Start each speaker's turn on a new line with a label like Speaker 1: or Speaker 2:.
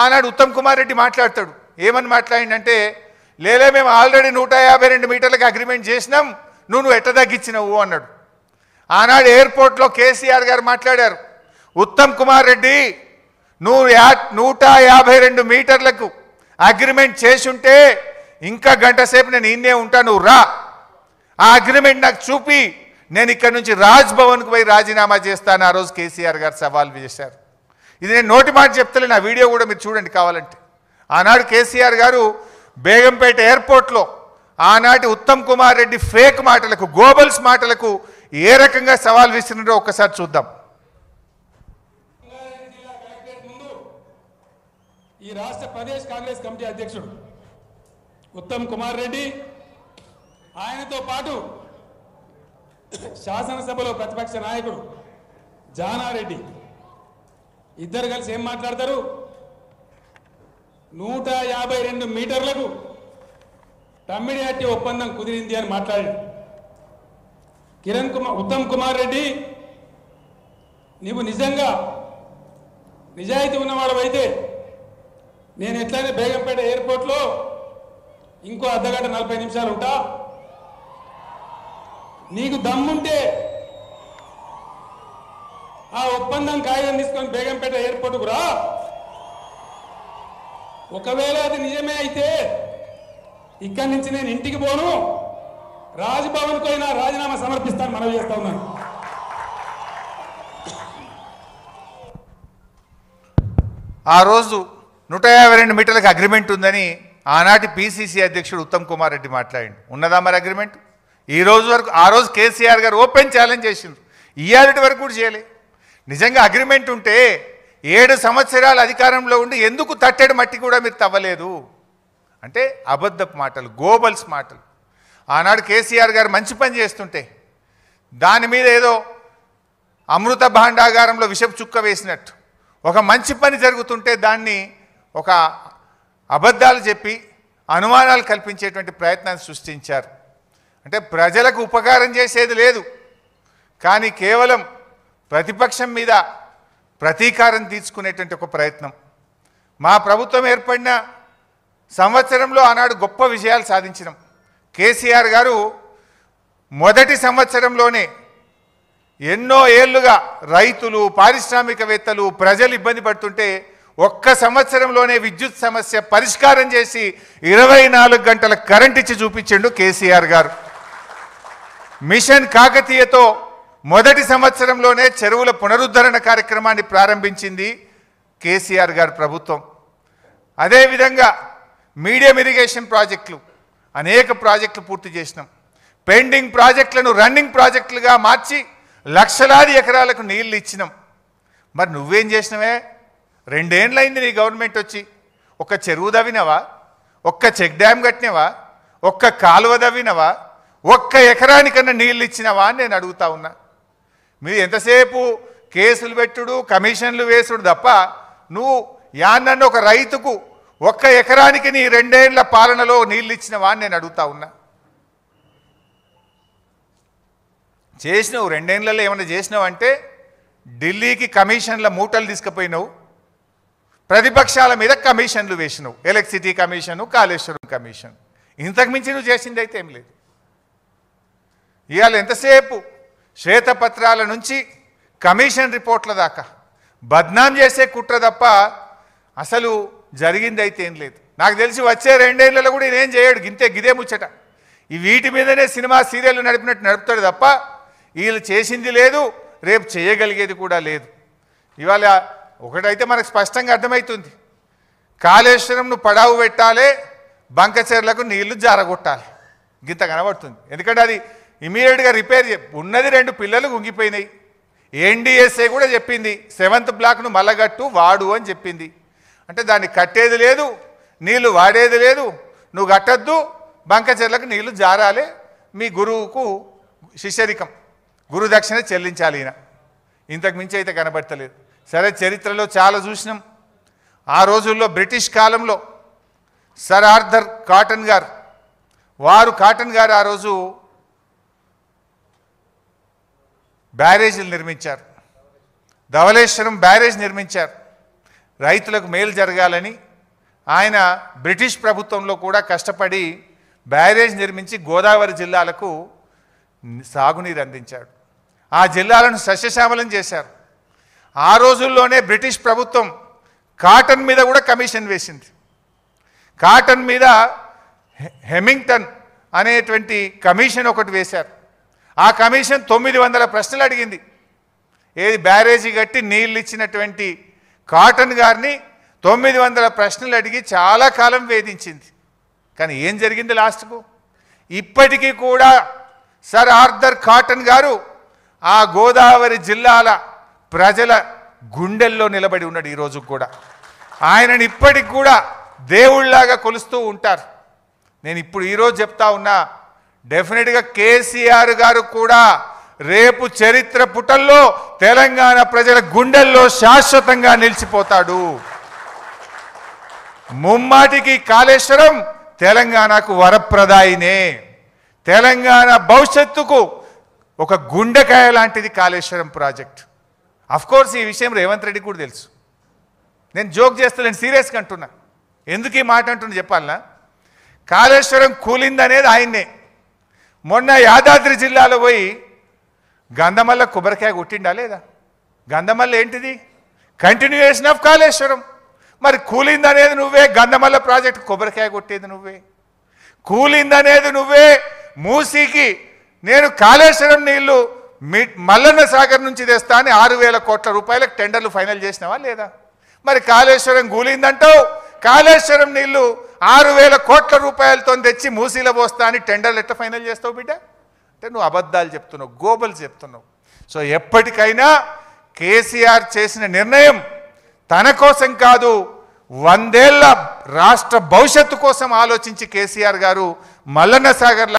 Speaker 1: ఆనాడు ఉత్తమ్ కుమార్ రెడ్డి మాట్లాడతాడు. ఏమని మాట్లాడిందంటే, లేలే మేము ఆల్రెడీ 152 మీటర్లకు అగ్రిమెంట్ చేసినాం, నువ్వు ఎట్ట తగ్గించినవు అన్నాడు. ఆనాడు ఎయిర్పోర్ట్లో కేసీఆర్ గారు మాట్లాడారు, ఉత్తమ్ కుమార్ రెడ్డి నువ్వు 152 మీటర్లకు అగ్రిమెంట్ చేసుంటే ఇంకా గంట సేపు నేను ఇన్నే ఉంటా, నువ్వు రా, ఆ అగ్రిమెంట్ నాకు చూపి నేను ఇక్కడ నుంచి రాజ్ భవన్కు పోయి రాజీనామా చేస్తాను ఆ రోజు కేసీఆర్ గారు సవాల్ చేశారు. ఇది నేను నోటి మాట చెప్తలే, నా వీడియో కూడా మీరు చూడండి కావాలంటే. ఆనాడు కేసీఆర్ గారు బేగంపేట ఎయిర్పోర్ట్లో ఆనాటి ఉత్తమ్ కుమార్ రెడ్డి ఫేక్ మాటలకు, గోబల్స్ మాటలకు ఏ రకంగా సవాల్ విసిరినారో ఒక్కసారి చూద్దాం.
Speaker 2: ఈ రాష్ట్ర ప్రదేశ్ కాంగ్రెస్ కమిటీ అధ్యక్షుడు ఉత్తమ్ కుమార్ రెడ్డి, ఆయనతో పాటు శాసనసభలో ప్రతిపక్ష నాయకుడు జానారెడ్డి ఇద్దరు కలిసి ఏం మాట్లాడతారు? 152 మీటర్లకు తమ్మిడిహట్టి ఒప్పందం కుదిరింది అని మాట్లాడాడు. ఉత్తమ్ కుమార్ రెడ్డి, నీవు నిజంగా నిజాయితీ ఉన్నవాడవైతే నేను ఎట్లయినా బేగంపేట ఎయిర్పోర్ట్లో ఇంకో అర్ధగంట 40 నిమిషాలు ఉంటా, నీకు దమ్ముంటే ఆ ఒప్పందం కాగితం తీసుకొని బేగంపేట ఎయిర్పోర్టుకు రా. ఒకవేళ అది నిజమే అయితే ఇక్కడి నుంచి నేను ఇంటికి పోను, రాజ్భవన్కు అయినా రాజీనామా సమర్పిస్తాను మనవి చేస్తా ఉన్నాను.
Speaker 1: ఆ రోజు 152 మీటర్లకు అగ్రిమెంట్ ఉందని ఆనాటి పిసిసి అధ్యక్షుడు ఉత్తమ్ కుమార్ రెడ్డి మాట్లాడిండు. ఉన్నదా మరి అగ్రిమెంట్? ఈ రోజు వరకు, ఆ రోజు కేసీఆర్ గారు ఓపెన్ ఛాలెంజ్ చేసిండ్రు, ఇయ్యాలటి వరకు కూడా చేయలే. నిజంగా అగ్రిమెంట్ ఉంటే 7 సంవత్సరాలు అధికారంలో ఉండి ఎందుకు తట్టెడు మట్టి కూడా మీరు తవ్వలేదు అంటే అబద్ధపు మాటలు, గోబల్స్ మాటలు. ఆనాడు కేసీఆర్ గారు మంచి పని చేస్తుంటే దాని మీద ఏదో అమృత భాండాగారంలో విషపు చుక్క వేసినట్టు, ఒక మంచి పని జరుగుతుంటే దాన్ని ఒక అబద్ధాలు చెప్పి అనుమానాలు కల్పించేటువంటి ప్రయత్నాన్ని సృష్టించారు. అంటే ప్రజలకు ఉపకారం చేసేది లేదు, కానీ కేవలం ప్రతిపక్షం మీద ప్రతీకారం తీర్చుకునేటువంటి ఒక ప్రయత్నం. మా ప్రభుత్వం ఏర్పడిన సంవత్సరంలో ఆనాడు గొప్ప విజయాలు సాధించినాం. కేసీఆర్ గారు మొదటి సంవత్సరంలోనే ఎన్నో ఏళ్లుగా రైతులు, పారిశ్రామికవేత్తలు, ప్రజలు ఇబ్బంది పడుతుంటే ఒక్క సంవత్సరంలోనే విద్యుత్ సమస్య పరిష్కారం చేసి 24 గంటల కరెంట్ ఇచ్చి చూపించిండు కేసీఆర్ గారు. మిషన్ కాకతీయతో మొదటి సంవత్సరంలోనే చెరువుల పునరుద్ధరణ కార్యక్రమాన్ని ప్రారంభించింది కేసీఆర్ గారి ప్రభుత్వం. అదేవిధంగా మీడియం ఇరిగేషన్ ప్రాజెక్టులు, అనేక ప్రాజెక్టులు పూర్తి చేసినాం. పెండింగ్ ప్రాజెక్టులను రన్నింగ్ ప్రాజెక్టులుగా మార్చి లక్షలాది ఎకరాలకు నీళ్లు ఇచ్చినాం. మరి నువ్వేం చేసినవే? 2 ఏళ్ళైంది నీ గవర్నమెంట్ వచ్చి. ఒక్క చెరువు దవ్వినవా? ఒక్క చెక్ డ్యామ్ కట్టినవా? ఒక్క కాలువ దవ్వినవా? ఒక్క ఎకరానికన్నా నీళ్ళు ఇచ్చినవా అని నేను అడుగుతా ఉన్నా. మీరు ఎంతసేపు కేసులు పెట్టుడు, కమిషన్లు వేసుడు తప్ప నువ్వు యాన్నన్ను ఒక రైతుకు ఒక్క ఎకరానికి నీ 2 ఏళ్ల పాలనలో నీళ్ళు ఇచ్చినవా అని నేను అడుగుతా ఉన్నా. చేసినావు 2 ఏళ్లలో ఏమైనా చేసినావు అంటే ఢిల్లీకి కమిషన్ల మూటలు తీసుకుపోయినావు, ప్రతిపక్షాల మీద కమిషన్లు వేసినావు, ఎలక్ట్రిసిటీ కమిషను, కాళేశ్వరం కమిషన్. ఇంతకు మించి నువ్వు చేసింది అయితే ఏం లేదు. ఇవాళ ఎంతసేపు శ్వేతపత్రాల నుంచి కమిషన్ రిపోర్ట్ల దాకా బద్నాం చేసే కుట్ర తప్ప అసలు జరిగింది అయితే ఏం లేదు. నాకు తెలిసి వచ్చే 2 ఏళ్లలో కూడా నేనేం చేయడు, గిదే ముచ్చట. ఈ వీటి మీదనే సినిమా సీరియల్ నడిపినట్టు నడుపుతాడు తప్ప వీళ్ళు చేసింది లేదు, రేపు చేయగలిగేది కూడా లేదు. ఇవాళ ఒకటైతే మనకు స్పష్టంగా అర్థమవుతుంది, కాళేశ్వరంను పడావు పెట్టాలి, బంకచెర్లకు నీళ్లు జారగొట్టాలి, గింత కనబడుతుంది. ఎందుకంటే అది ఇమీడియట్గా రిపేర్ ఉన్నది. 2 పిల్లలు ఉంగిపోయినాయి. ఎన్డీఎస్ఏ కూడా చెప్పింది 7th బ్లాక్ను మల్లగట్టు వాడు అని చెప్పింది. అంటే దాన్ని కట్టేది లేదు, నీళ్లు వాడేది లేదు, నువ్వు కట్టద్దు, బంకచెర్లకు నీళ్లు జారాలి, మీ గురువుకు శిష్యరికం, గురు దక్షిణ చెల్లించాలి. ఈయన ఇంతకు మించి అయితే కనబడతలేదు. సరే, చరిత్రలో చాలా చూసినాం. ఆ రోజుల్లో బ్రిటిష్ కాలంలో సర్ ఆర్థర్ కాటన్ గారు ఆ రోజు బ్యారేజీలు నిర్మించారు, ధవళేశ్వరం బ్యారేజ్ నిర్మించారు. రైతులకు మేలు జరగాలని ఆయన బ్రిటిష్ ప్రభుత్వంలో కూడా కష్టపడి బ్యారేజ్ నిర్మించి గోదావరి జిల్లాలకు సాగునీరు అందించాడు. ఆ జిల్లాలను సస్యశ్యామలం చేశారు. ఆ రోజుల్లోనే బ్రిటిష్ ప్రభుత్వం కాటన్ మీద కూడా కమిషన్ వేసింది. కాటన్ మీద హెమింగ్టన్ అనేటువంటి కమిషన్ ఒకటి వేశారు. ఆ కమిషన్ 900 ప్రశ్నలు అడిగింది. ఏది బ్యారేజీ కట్టి నీళ్ళు ఇచ్చినటువంటి కాటన్ గారిని 900 ప్రశ్నలు అడిగి చాలా కాలం వేధించింది. కానీ ఏం జరిగింది లాస్ట్కు? ఇప్పటికీ కూడా సర్ ఆర్థర్ కాటన్ గారు ఆ గోదావరి జిల్లాల ప్రజల గుండెల్లో నిలబడి ఉన్నాడు. ఈరోజు కూడా ఆయనని ఇప్పటికి కూడా దేవుళ్లాగా కొలుస్తూ ఉంటారు. నేను ఇప్పుడు ఈరోజు చెప్తా ఉన్నా, డెఫినెట్గా కేసీఆర్ గారు కూడా రేపు చరిత్ర పుటల్లో తెలంగాణ ప్రజల గుండెల్లో శాశ్వతంగా నిలిచిపోతాడు. ముమ్మాటికి కాళేశ్వరం తెలంగాణకు వరప్రదాయినే. తెలంగాణ భవిష్యత్తుకు ఒక గుండెకాయ లాంటిది కాళేశ్వరం ప్రాజెక్ట్. అఫ్కోర్స్ ఈ విషయం రేవంత్ రెడ్డి కూడా తెలుసు. నేను జోక్ చేస్తలేను, సీరియస్గా అంటున్నా. ఎందుకు ఈ మాట అంటున్నా చెప్పాలనా? కాళేశ్వరం కూలిందనేది ఆయన్నే. మొన్న యాదాద్రి జిల్లాలో పోయి గంధమల్ల కొబ్బరికాయ కొట్టిండా లేదా? గంధమల్ల ఏంటిది? Continuation of Kaleshwaram. మరి కూలిందనేది నువ్వే, గంధమల్ల ప్రాజెక్ట్ కొబ్బరికాయ కొట్టేది నువ్వే. కూలిందనేది నువ్వే. మూసీకి నేను కాళేశ్వరం నీళ్లు మల్లన్న సాగర్ నుంచి తెస్తా అని 6,000 కోట్ల రూపాయలకు టెండర్లు ఫైనల్ చేసినావా లేదా? మరి కాళేశ్వరం కూలిందంటావు, కాళేశ్వరం నీళ్లు 6,000 కోట్ల రూపాయలతో తెచ్చి మూసీలో పోస్తా అని టెండర్లు ఎట్లా ఫైనల్ చేస్తావు బిడ్డ? అంటే నువ్వు అబద్ధాలు చెప్తున్నావు, గోబలు చెప్తున్నావు. సో ఎప్పటికైనా కేసీఆర్ చేసిన నిర్ణయం తన కోసం కాదు, 100 ఏళ్ల రాష్ట్ర భవిష్యత్తు కోసం ఆలోచించి కేసీఆర్ గారు మల్లన్న సాగర్